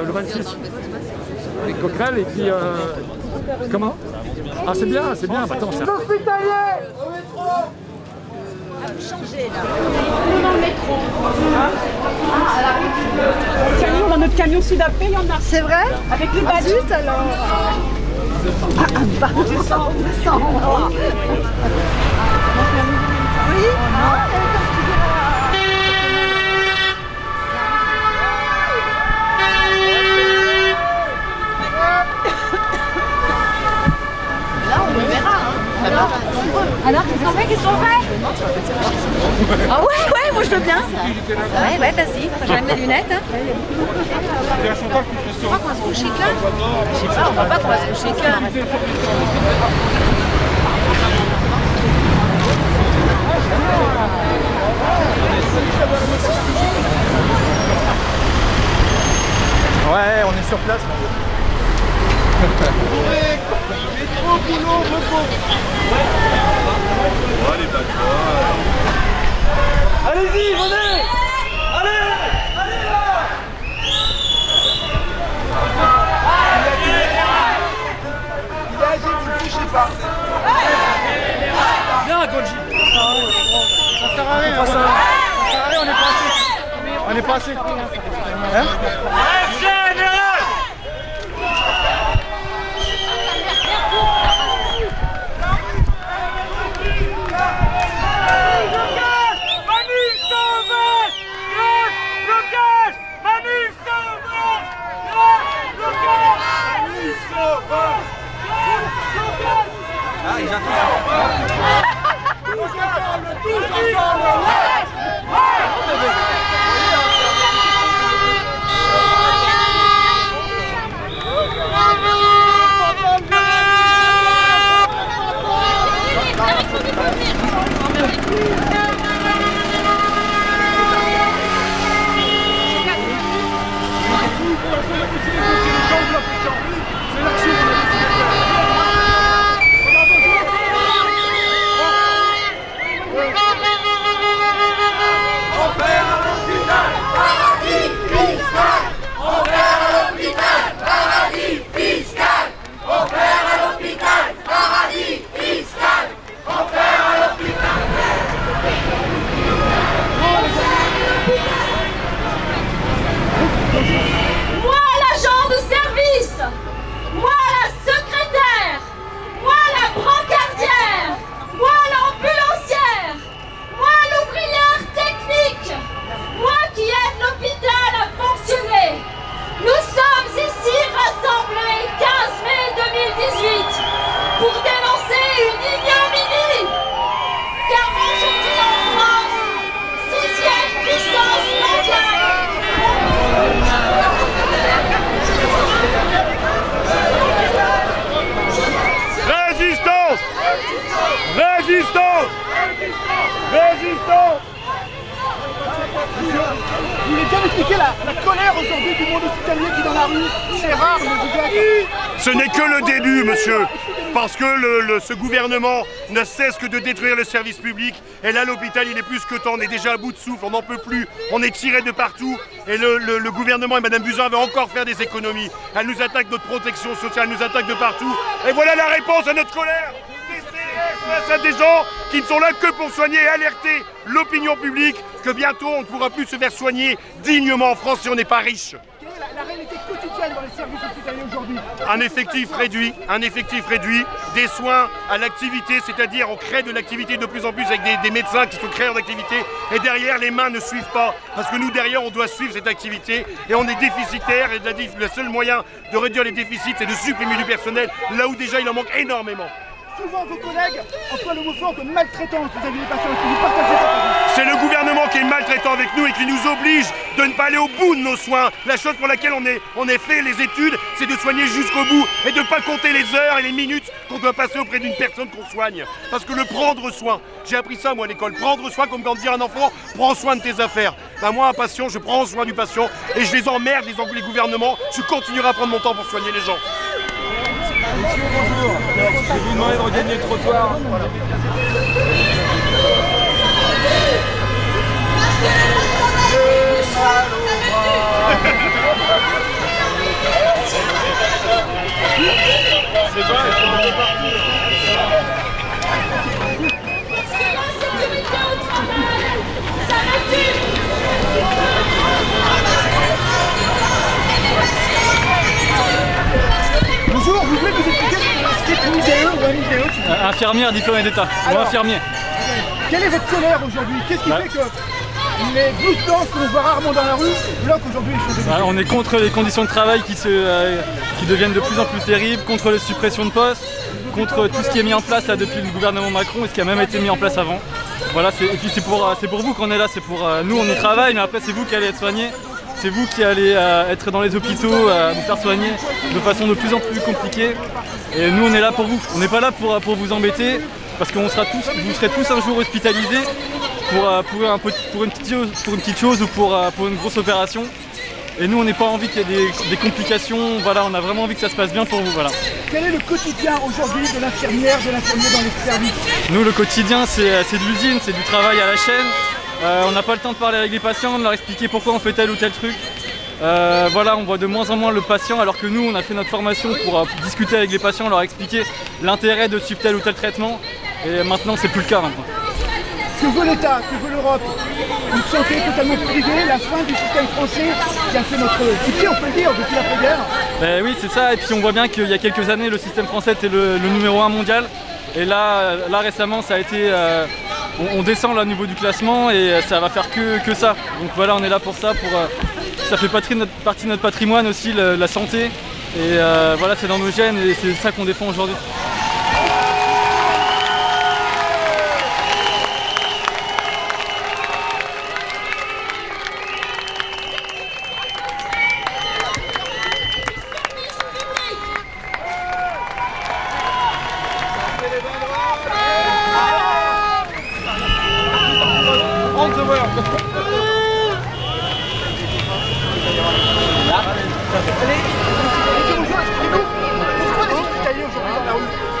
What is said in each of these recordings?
le 26. Avec Coquerel et puis... comment? Ah c'est bien, c'est bien. Bah, attends, c'est... L'hospitalier! Changer là. On est dans le métro. Dans notre camion Sudapé, il y en a. C'est vrai? Avec les balises alors. Bah, on descend. Oui? Là, on le verra. Alors, qu'est-ce qu'on fait? Ah ouais, moi je veux bien. Ouais, vas-y. J'enlève mes lunettes. Hein. Tu crois qu'on va se coucher qu'un? Je sais pas, on voit pas qu'on va se coucher qu'un. Ouais, on est sur place. Métro, boulot, repos. Allez, d'accord. Allez-y, venez. Allez, allez là. Il a agi, vous ne touchez pas. Viens, Golgi. Ça sert à rien. Ça sert à rien, on est pas assez. Hein? Ah, ils attendent. Tous ensemble. Résistance! Vous voulez bien expliquer la colère aujourd'hui du monde hospitalier qui est dans la rue? C'est rare, mais vous êtes... Ce n'est que le début, monsieur, parce que ce gouvernement ne cesse que de détruire le service public. Et là, l'hôpital, il est plus que temps, on est déjà à bout de souffle, on n'en peut plus, on est tiré de partout. Et le gouvernement et Mme Buzyn veulent encore faire des économies. Elle nous attaque notre protection sociale, elle nous attaque de partout. Et voilà la réponse à notre colère. Face à des gens qui ne sont là que pour soigner et alerter l'opinion publique que bientôt on ne pourra plus se faire soigner dignement en France si on n'est pas riche. Quelle est la réalité quotidienne dans les services hospitaliers aujourd'hui? Un effectif réduit, des soins à l'activité, c'est-à-dire on crée de l'activité de plus en plus avec des médecins qui sont créeurs d'activité et derrière les mains ne suivent pas parce que nous derrière on doit suivre cette activité et on est déficitaire et le seul moyen de réduire les déficits c'est de supprimer du personnel là où déjà il en manque énormément. Souvent vos collègues emploient le mot fort de maltraitance vis-à-vis des patients. Est-ce que vous partagez ça? C'est le gouvernement qui est maltraitant avec nous et qui nous oblige de ne pas aller au bout de nos soins. La chose pour laquelle on est fait les études, c'est de soigner jusqu'au bout et de ne pas compter les heures et les minutes qu'on doit passer auprès d'une personne qu'on soigne. Parce que le prendre soin, j'ai appris ça moi à l'école, prendre soin comme quand dire à un enfant, prends soin de tes affaires. Ben moi un patient, je prends soin du patient et je les emmerde les gouvernements, je continuerai à prendre mon temps pour soigner les gens. Monsieur, bonjour. Je vais vous demander de regagner le trottoir. Voilà. Bonjour, vous pouvez nous expliquer ce qu'est une IDE ou un IDE? Infirmière diplômée d'État, ou infirmier. Quelle est votre colère aujourd'hui? Qu'est-ce qui fait que les blouses blanches que l'on voit rarement dans la rue bloquent aujourd'hui les choses? On est contre les conditions de travail qui deviennent de plus en plus terribles, contre les suppressions de postes, contre tout ce qui est mis en place là, depuis le gouvernement Macron et ce qui a même été mis en place avant. Voilà, et puis c'est pour vous qu'on est là, c'est pour nous on y travaille, mais après c'est vous qui allez être soignés. C'est vous qui allez être dans les hôpitaux, vous faire soigner de façon de plus en plus compliquée. Et nous on est là pour vous, on n'est pas là pour vous embêter, parce que vous serez tous un jour hospitalisés pour une petite chose ou pour une grosse opération. Et nous on n'a pas envie qu'il y ait des complications, voilà, on a vraiment envie que ça se passe bien pour vous. Voilà. Quel est le quotidien aujourd'hui de l'infirmier dans les services? Nous le quotidien c'est de l'usine, c'est du travail à la chaîne. On n'a pas le temps de parler avec les patients, de leur expliquer pourquoi on fait tel ou tel truc. Voilà, on voit de moins en moins le patient, alors que nous on a fait notre formation pour discuter avec les patients, leur expliquer l'intérêt de suivre tel ou tel traitement. Et maintenant c'est plus le cas maintenant. Que veut l'État, que veut l'Europe? Une santé totalement privée, la fin du système français qui a fait notre succès, on peut le dire, depuis l'après-guerre. Ben oui, c'est ça, et puis on voit bien qu'il y a quelques années, le système français était le numéro 1 mondial. Et là récemment, ça a été... on descend là, au niveau du classement et ça va faire que ça. Donc voilà, on est là pour ça, ça fait partie de notre patrimoine aussi, la santé. Et voilà, c'est dans nos gènes et c'est ça qu'on défend aujourd'hui.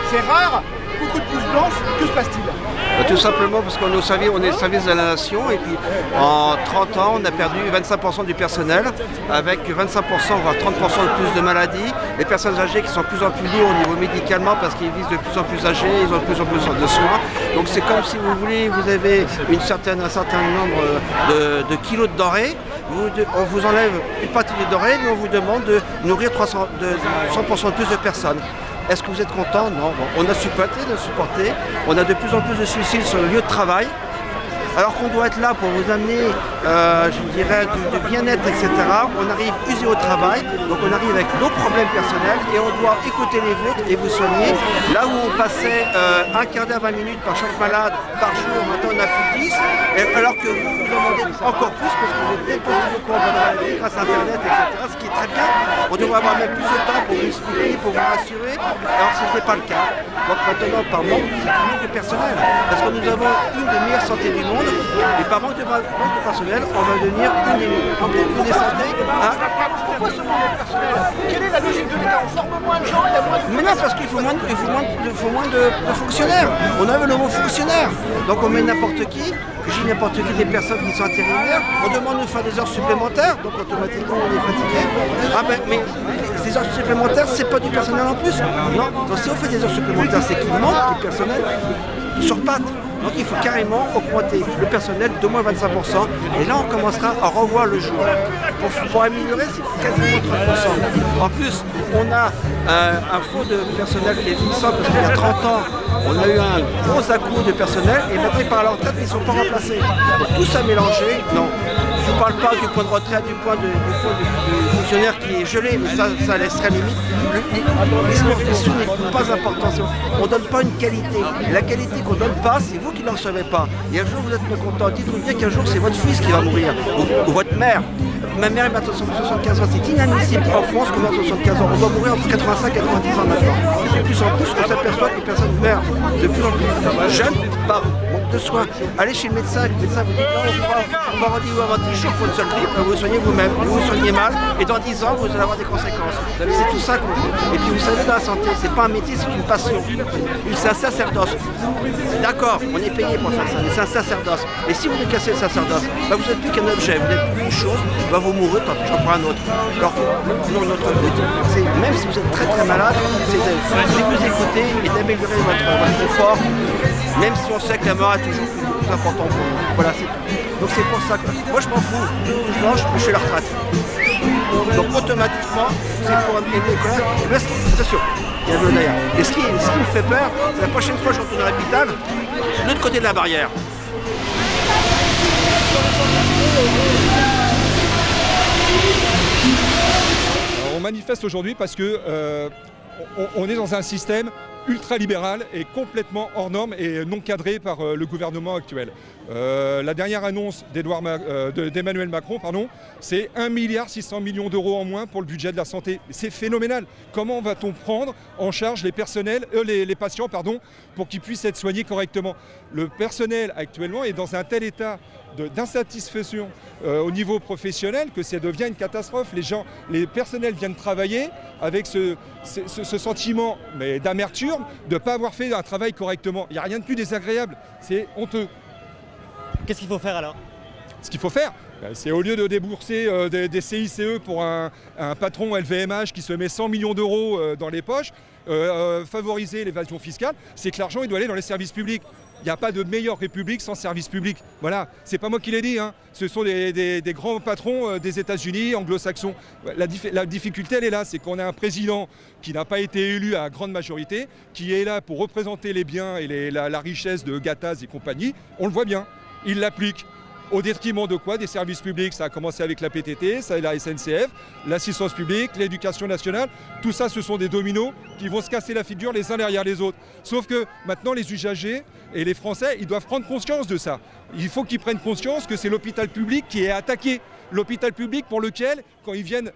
C'est rare, beaucoup de blouses blanches, que se passe-t-il? Tout simplement parce qu'on est au service de la nation et puis en 30 ans on a perdu 25% du personnel avec 25% voire 30% de plus de maladies. Les personnes âgées qui sont de plus en plus lourdes au niveau médicalement parce qu'ils vivent de plus en plus âgés, ils ont de plus en plus de soins. Donc c'est comme si vous voulez, vous avez un certain nombre de kilos de denrées. On vous enlève une partie des denrées mais on vous demande de nourrir 100% de plus de personnes. Est-ce que vous êtes content? Non. Bon, on a supporté, on a de plus en plus de suicides sur le lieu de travail. Alors qu'on doit être là pour vous amener, je dirais, du bien-être, etc. On arrive usé au travail, donc on arrive avec nos problèmes personnels et on doit écouter les vôtres et vous soigner. Là où on passait un quart d'heure, 20 minutes par chaque malade par jour, maintenant on a plus 10, alors que vous demandez encore plus parce que vous êtes déposé de cours grâce à Internet, etc. Ce qui est très bien. On devrait avoir même plus de temps pour vous expliquer, pour vous rassurer, alors ce n'était pas le cas. Donc maintenant, par manque de personnel, parce que nous avons une des meilleures santé du monde. Et par manque de personnel, on va devenir une des santé. Pourquoi ce manque de personnel? Quelle est la logique de l'État? On forme moins de gens, il y a moins de... Mais non, parce qu'il faut moins de fonctionnaires. On a le mot fonctionnaire. Donc on met n'importe qui. J'ai n'importe qui des personnes qui sont intérimaires. On demande de faire des heures supplémentaires, donc automatiquement on est fatigué. Ah ben, mais ces heures supplémentaires, c'est pas du personnel en plus. Non, donc si on fait des heures supplémentaires, c'est qu'il manque du personnel sur pattes. Donc il faut carrément augmenter le personnel d'au moins 25%. Et là on commencera à revoir le jour. Pour améliorer, c'est quasiment 30%. En plus, on a un flot de personnel qui est vieillissant parce qu'il y a 30 ans, on a eu un gros à-coup de personnel et maintenant ils partent à la retraite, ils ne sont pas remplacés. Donc tout ça mélangé, non. Je ne parle pas du point de retraite, du point du fonctionnaire qui est gelé, mais ça à l'extrême limite. Les sous n'est pas important. On ne donne pas une qualité. Et la qualité qu'on ne donne pas, c'est vous qui ne la recevez pas. Et un jour vous êtes mécontent. Dites-vous bien qu'un jour c'est votre fils qui va mourir, ou votre mère. Ma mère est maintenant 75 ans, c'est inadmissible en France qu'on a 75 ans. On doit mourir entre 85 et 90 ans maintenant. Et de plus en plus, on s'aperçoit que les personnes meurent de plus en plus jeunes par manque de soins. Allez chez le médecin vous dit non, on va rendez-vous avant 10 jours pour une seule grippe, vous vous soignez vous-même, vous vous soignez mal, et dans 10 ans, vous allez avoir des conséquences. C'est tout ça qu'on fait. Et puis vous savez, dans la santé, c'est pas un métier, c'est une passion. C'est un sacerdoce. D'accord, on est payé pour faire ça, mais c'est un sacerdoce. Et si vous voulez casser le sacerdoce, vous n'êtes plus qu'un objet, vous n'êtes plus une chose, vous mourrez, tant pis, j'en prends un autre. Alors, nous, notre but, c'est, même si vous êtes très très malade, c'est de vous écouter et d'améliorer votre effort, même si on sait que la mort est toujours plus important pour nous. Voilà, c'est tout. Donc c'est pour ça que moi je m'en fous, je mange, je suis à la retraite. Donc automatiquement, c'est pour aider Nicolas. Mais attention, il y a le derrière. Et ce qui me fait peur, c'est la prochaine fois que je retourne à l'hôpital, de l'autre côté de la barrière. Alors, on manifeste aujourd'hui parce que on est dans un système ultra-libéral et complètement hors norme et non cadré par le gouvernement actuel. La dernière annonce d'Emmanuel Macron, c'est 1,6 milliard d'euros en moins pour le budget de la santé. C'est phénoménal. Comment va-t-on prendre en charge les patients pour qu'ils puissent être soignés correctement? Le personnel actuellement est dans un tel état d'insatisfaction au niveau professionnel que ça devient une catastrophe. Les personnels viennent travailler avec ce sentiment d'amertume de ne pas avoir fait un travail correctement. Il n'y a rien de plus désagréable, c'est honteux. Qu'est-ce qu'il faut faire alors? Ce qu'il faut faire, c'est au lieu de débourser des CICE pour un patron LVMH qui se met 100 millions d'euros dans les poches, favoriser l'évasion fiscale, c'est que l'argent il doit aller dans les services publics. Il n'y a pas de meilleure république sans service public. Voilà, c'est pas moi qui l'ai dit, hein. Ce sont des grands patrons des États-Unis, anglo-saxons. La difficulté, elle est là, c'est qu'on a un président qui n'a pas été élu à grande majorité, qui est là pour représenter les biens et la richesse de Gattaz et compagnie. On le voit bien, il l'applique. Au détriment de quoi? Des services publics. Ça a commencé avec la PTT, ça est la SNCF, l'assistance publique, l'éducation nationale. Tout ça, ce sont des dominos qui vont se casser la figure les uns derrière les autres. Sauf que maintenant, les usagers et les Français, ils doivent prendre conscience de ça. Il faut qu'ils prennent conscience que c'est l'hôpital public qui est attaqué. L'hôpital public pour lequel, quand ils viennent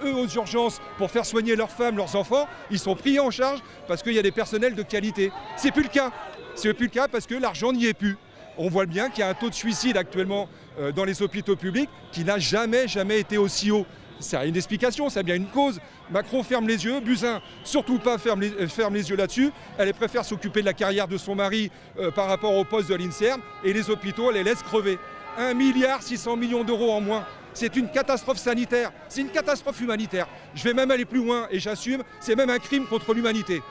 eux aux urgences pour faire soigner leurs femmes, leurs enfants, ils sont pris en charge parce qu'il y a des personnels de qualité. C'est plus le cas. C'est plus le cas parce que l'argent n'y est plus. On voit bien qu'il y a un taux de suicide actuellement dans les hôpitaux publics qui n'a jamais été aussi haut. Ça a une explication, ça a bien une cause. Macron ferme les yeux, Buzyn surtout pas ferme les yeux là-dessus. Elle préfère s'occuper de la carrière de son mari par rapport au poste de l'INSERM et les hôpitaux, elle les laisse crever. 1,6 milliard d'euros en moins. C'est une catastrophe sanitaire, c'est une catastrophe humanitaire. Je vais même aller plus loin et j'assume, c'est même un crime contre l'humanité.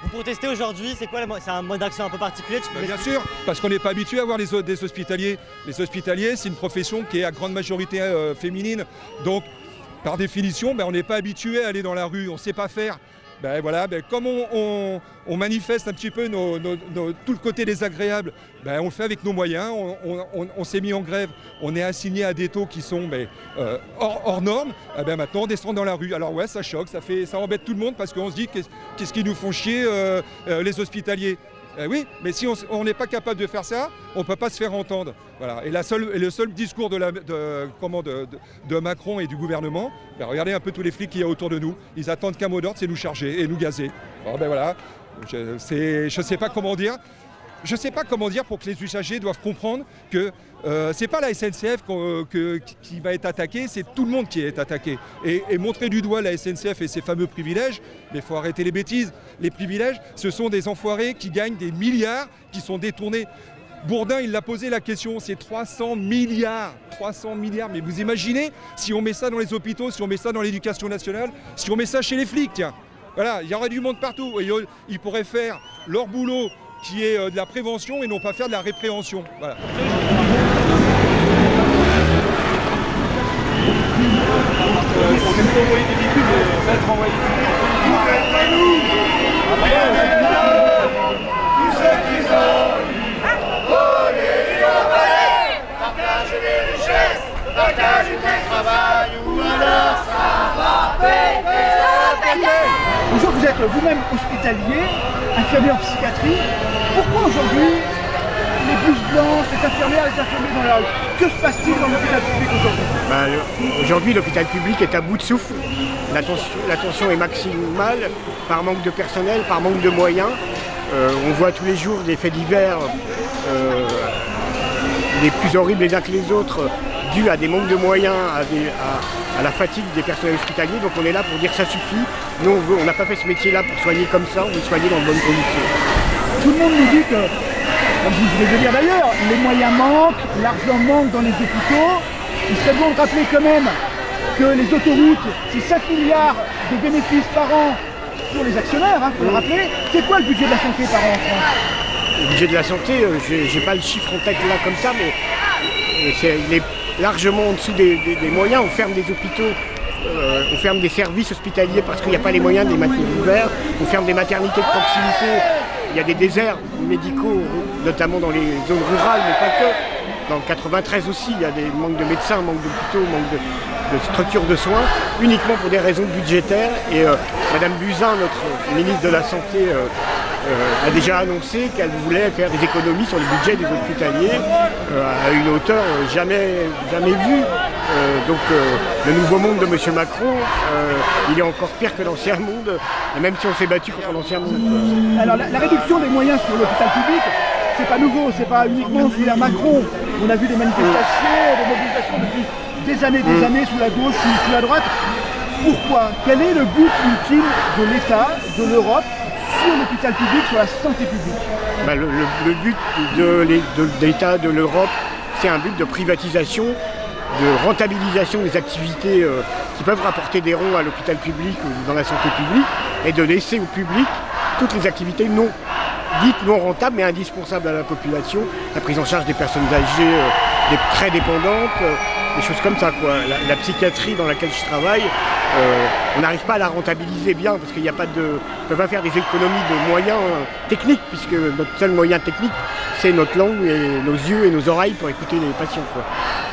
Vous protestez aujourd'hui, c'est quoi? C'est un mode d'action un peu particulier? Bien sûr, parce qu'on n'est pas habitué à voir des hospitaliers. Les hospitaliers, c'est une profession qui est à grande majorité féminine. Donc, par définition, on n'est pas habitué à aller dans la rue, on ne sait pas faire. Comme on manifeste un petit peu tout le côté désagréable, on le fait avec nos moyens, on s'est mis en grève, on est assigné à des taux qui sont hors normes, maintenant on descend dans la rue. Alors ouais, ça choque, ça embête tout le monde parce qu'on se dit qu'est-ce qu'ils nous font chier les hospitaliers. Oui, mais si on n'est pas capable de faire ça, on ne peut pas se faire entendre. Voilà. Et le seul discours de Macron et du gouvernement, regardez un peu tous les flics qu'il y a autour de nous. Ils attendent qu'un mot d'ordre, c'est nous charger et nous gazer. Bon, voilà. Je ne sais pas comment dire. Je ne sais pas comment dire pour que les usagers doivent comprendre que ce n'est pas la SNCF qui va être attaquée, c'est tout le monde qui est attaqué. Et montrer du doigt la SNCF et ses fameux privilèges, mais il faut arrêter les bêtises. Les privilèges, ce sont des enfoirés qui gagnent des milliards, qui sont détournés. Bourdin, il a posé la question, c'est 300 milliards. 300 milliards, mais vous imaginez si on met ça dans les hôpitaux, si on met ça dans l'éducation nationale, si on met ça chez les flics, tiens. Voilà, il y aurait du monde partout. Et ils pourraient faire leur boulot qui est de la prévention et non pas faire de la répréhension. Voilà. Bonjour, vous êtes vous-même hospitalier, infirmier en psychiatrie. Pourquoi aujourd'hui les blouses blanches, les infirmières dans la rue? Que se passe-t-il dans l'hôpital public aujourd'hui? Aujourd'hui, l'hôpital public est à bout de souffle. La tension est maximale par manque de personnel, par manque de moyens. On voit tous les jours des faits divers les plus horribles les uns que les autres, dus à des manques de moyens, à la fatigue des personnels hospitaliers. Donc on est là pour dire ça suffit. Nous, on n'a pas fait ce métier-là pour soigner comme ça, on veut soigner dans de bonnes conditions. Tout le monde nous dit que, comme vous venez de dire d'ailleurs, les moyens manquent, l'argent manque dans les hôpitaux. il serait bon de rappeler quand même que les autoroutes, c'est 5 milliards de bénéfices par an pour les actionnaires, il faut le rappeler. C'est quoi le budget de la santé par an en France? Le budget de la santé, j'ai pas le chiffre en tête là comme ça, mais il est largement en dessous des moyens. On ferme des hôpitaux, on ferme des services hospitaliers parce qu'il n'y a pas les moyens de les maintenir ouverts. On ferme des maternités de proximité. Il y a des déserts médicaux, notamment dans les zones rurales, mais pas que. Dans le 93 aussi, il y a des manques de médecins, manque d'hôpitaux, manque de structures de soins, uniquement pour des raisons budgétaires. Et Madame Buzyn, notre ministre de la Santé, a déjà annoncé qu'elle voulait faire des économies sur le budget des hospitaliers à une hauteur jamais vue. Donc le nouveau monde de M. Macron, il est encore pire que l'ancien monde, même si on s'est battu contre l'ancien monde. Alors la réduction des moyens sur l'hôpital public, c'est pas nouveau, c'est pas uniquement sous la Macron. On a vu des manifestations, des mobilisations depuis des années sous la gauche, sous la droite. Pourquoi? Quel est le but ultime de l'État, de l'Europe, sur l'hôpital public, sur la santé publique? Le but de l'État, de l'Europe, c'est un but de privatisation, de rentabilisation des activités qui peuvent rapporter des ronds à l'hôpital public ou dans la santé publique, et de laisser au public toutes les activités dites non rentables mais indispensables à la population, la prise en charge des personnes âgées, des très dépendantes, des choses comme ça, quoi. La psychiatrie dans laquelle je travaille, on n'arrive pas à la rentabiliser bien parce qu'il n'y a pas de... On ne peut pas faire des économies de moyens techniques, puisque notre seul moyen technique, c'est notre langue et nos yeux et nos oreilles pour écouter les patients, quoi.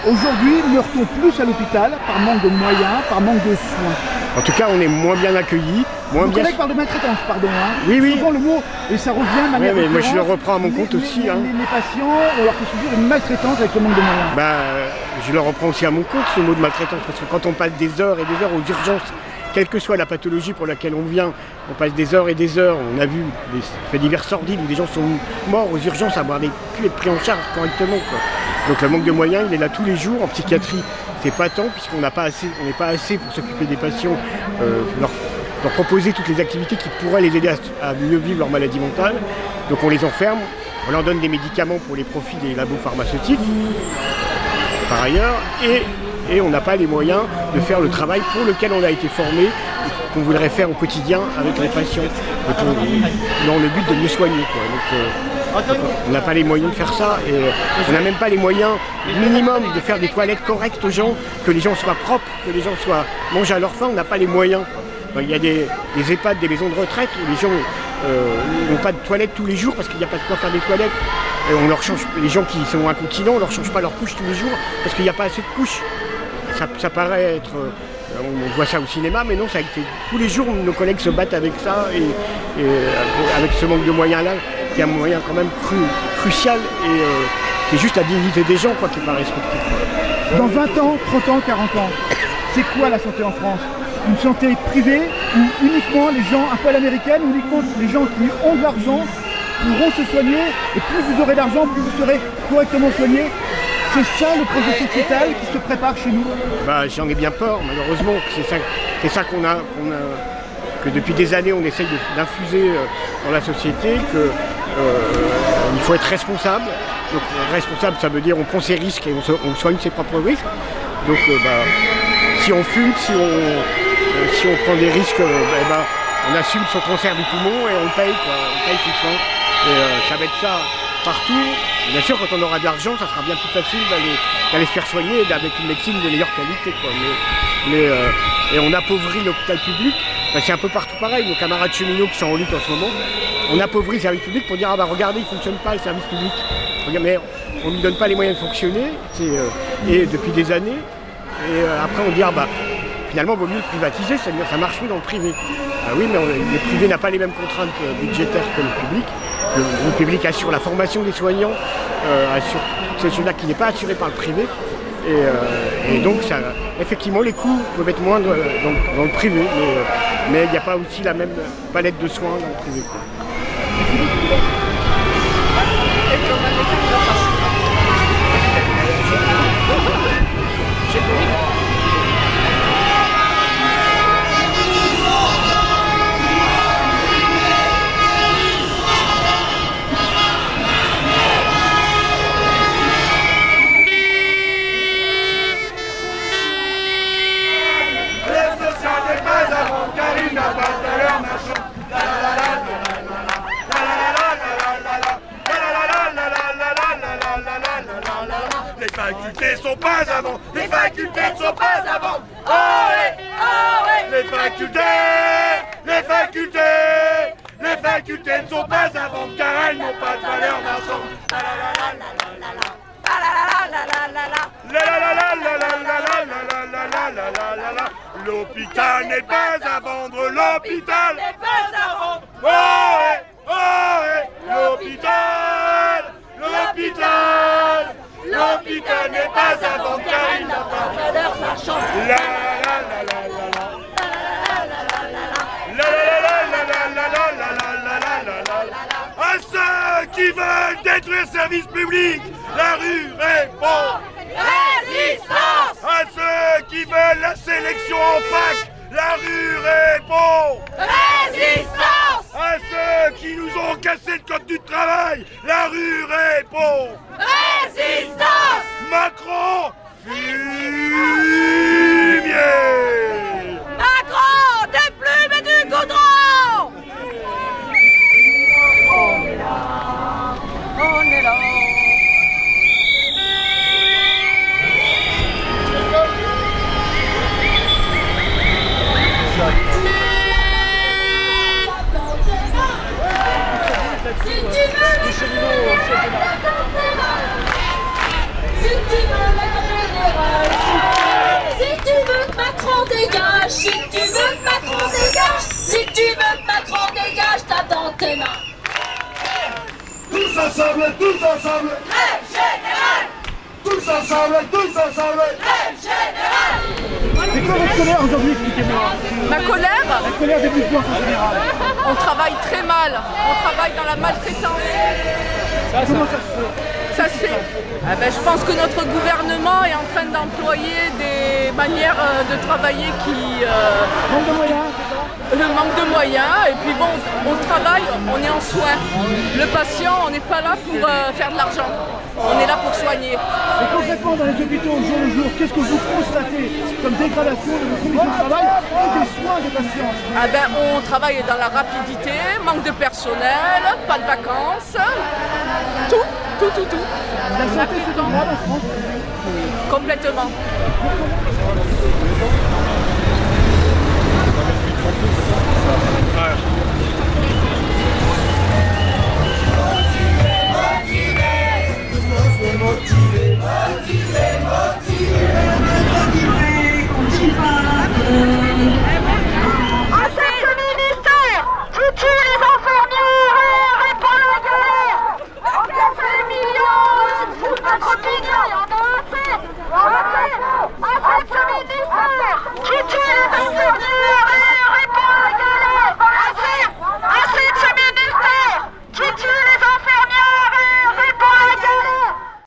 Aujourd'hui, meurt-on plus à l'hôpital par manque de moyens, par manque de soins? En tout cas, on est moins bien accueillis. Mon collègue parle de maltraitance, pardon. Oui. Souvent le mot, et ça revient de manière mais moi je le reprends à mon compte aussi. Les patients, on leur fait subir une maltraitance avec le manque de moyens. Je le reprends aussi à mon compte, ce mot de maltraitance, parce que quand on passe des heures et des heures aux urgences, quelle que soit la pathologie pour laquelle on vient, on passe des heures et des heures. On a vu des faits divers sordides où des gens sont morts aux urgences à avoir pu être pris en charge correctement, quoi. Donc le manque de moyens, il est là tous les jours. En psychiatrie, c'est pas tant, puisqu'on n'est pas assez pour s'occuper des patients, leur proposer toutes les activités qui pourraient les aider à mieux vivre leur maladie mentale. Donc on les enferme, on leur donne des médicaments pour les profits des labos pharmaceutiques, par ailleurs, et on n'a pas les moyens de faire le travail pour lequel on a été formé, qu'on voudrait faire au quotidien avec les patients, dans le but de mieux soigner, quoi. Donc, on n'a pas les moyens de faire ça, et on n'a même pas les moyens minimum de faire des toilettes correctes aux gens, que les gens soient propres, que les gens mangent à leur faim. On n'a pas les moyens. Il y a des EHPAD, des maisons de retraite où les gens n'ont pas de toilettes tous les jours parce qu'il n'y a pas de quoi faire des toilettes. Et on leur change, les gens qui sont incontinents, on ne leur change pas leurs couches tous les jours parce qu'il n'y a pas assez de couches. Ça paraît être... on voit ça au cinéma, mais non, ça a été, tous les jours nos collègues se battent avec ça, et avec ce manque de moyens-là, qui est un moyen quand même crucial, et c'est juste la dignité des gens, quoi, qui n'est pas respectée. Dans 20 ans, 30 ans, 40 ans, c'est quoi la santé en France? Une santé privée où uniquement les gens, un peu à l'américaine, uniquement les gens qui ont de l'argent pourront se soigner, et plus vous aurez d'argent, plus vous serez correctement soigné? C'est ça le projet sociétal qui se prépare chez nous? J'en ai bien peur, malheureusement. C'est ça que depuis des années on essaye d'infuser dans la société, qu'il faut être responsable. Donc responsable, ça veut dire on prend ses risques et on soigne ses propres risques. Donc si on fume, si on prend des risques, on assume son cancer du poumon et on paye, quoi. On paye ses soins. Et ça va être ça partout. Bien sûr, quand on aura de l'argent, ça sera bien plus facile d'aller se faire soigner avec une médecine de meilleure qualité, quoi. Et on appauvrit l'hôpital public. C'est un peu partout pareil. Nos camarades cheminots qui sont en lutte en ce moment, on appauvrit le service public pour dire regardez, il ne fonctionne pas le service public. Mais on ne lui donne pas les moyens de fonctionner, et depuis des années. Et après on dit finalement il vaut mieux le privatiser, ça marche mieux dans le privé. Oui, mais le privé n'a pas les mêmes contraintes budgétaires que le public. Le public assure la formation des soignants, assure toutes ces choses-là qui n'est pas assurée par le privé. Et donc, effectivement, les coûts peuvent être moindres dans le privé, mais il n'y a pas aussi la même palette de soins dans le privé, quoi. à vendre. Les facultés ne sont pas à vendre. Ohé, ohé. Les facultés ne sont pas à vendre car elles n'ont pas de valeur marchande. L'hôpital n'est pas à vendre, l'hôpital n'est pas à vendre. Ohé, ohé. L'hôpital n'est pas à vendre car il n'a pas de valeur marchande. À ceux qui veulent détruire le service public, la rue répond. Résistance. À ceux qui veulent la sélection en fac, la rue répond. Résistance. À ceux qui nous ont cassé le code du travail, la rue répond. Résistance. Macron, fumier. Macron, des plumes et du goudron. On est là, on est là. Si tu veux que Macron dégage, si tu veux que Macron dégage, si tu veux que Macron dégage, t'as dans tes mains. Tous ensemble, grève générale. Tous ensemble, grève générale. C'est quoi votre colère aujourd'hui, expliquez-moi? Ma colère, La colère des bus blancs en général. on travaille très mal, on travaille dans la maltraitance. Comment ça se fait? Ça se fait. Je pense que notre gouvernement est en train d'employer des manières de travailler qui... Manque de moyens, c'est ça? Le manque de moyens, et puis bon, on travaille, on est en soins. Le patient, on n'est pas là pour faire de l'argent. On est là pour soigner. Et concrètement, dans les hôpitaux, au jour le jour, qu'est-ce que vous constatez comme dégradation de vos conditions de travail et des soins des patients? On travaille dans la rapidité, manque de personnel, pas de vacances, tout. La santé, c'est grave en France? Complètement.